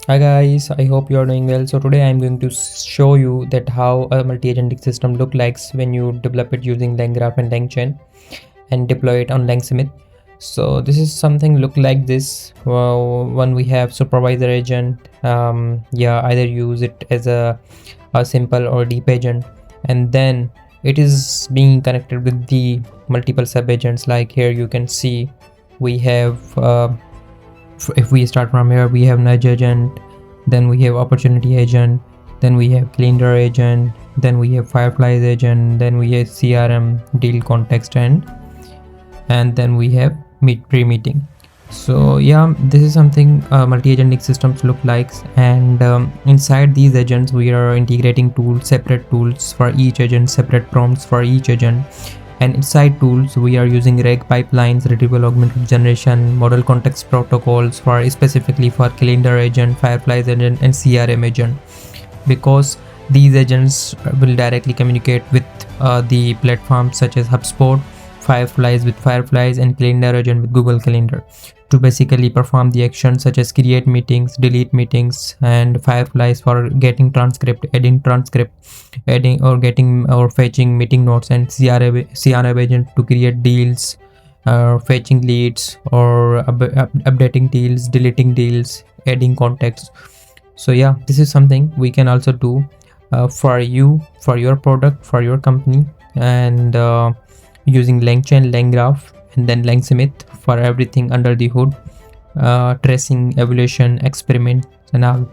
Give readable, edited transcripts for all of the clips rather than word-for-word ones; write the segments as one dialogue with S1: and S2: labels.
S1: Hi guys, I hope you are doing well. So today I am going to show you that how a multi-agentic system look like when you develop it using LangGraph and LangChain and deploy it on LangSmith. So this is something look like this. When we have supervisor agent, either use it as a simple or deep agent, and then it is being connected with the multiple sub agents. Like here you can see we have if we start from here, we have nudge agent, then we have opportunity agent, then we have calendar agent, then we have fireflies agent, then we have crm deal context and then we have pre-meeting. So yeah, this is something multi-agentic systems look like, and inside these agents we are integrating tools, separate tools for each agent, separate prompts for each agent. And inside tools we are using reg pipelines, retrieval augmented generation, model context protocols for specifically for calendar agent, fireflies agent and crm agent, because these agents will directly communicate with the platforms such as HubSpot, fireflies with fireflies and calendar agent with Google Calendar to basically perform the actions such as create meetings, delete meetings, and fireflies for getting transcript, adding or getting or fetching meeting notes, and crm agent to create deals, fetching leads or updating deals, deleting deals, adding contacts. So yeah, this is something we can also do for you, for your product, for your company, and using LangChain, LangGraph, and then LangSmith for everything under the hood, tracing, evaluation, experiment, and all,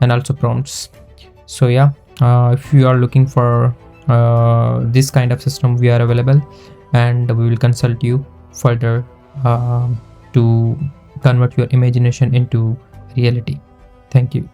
S1: and also prompts. So yeah, if you are looking for this kind of system, we are available, and we will consult you further to convert your imagination into reality. Thank you.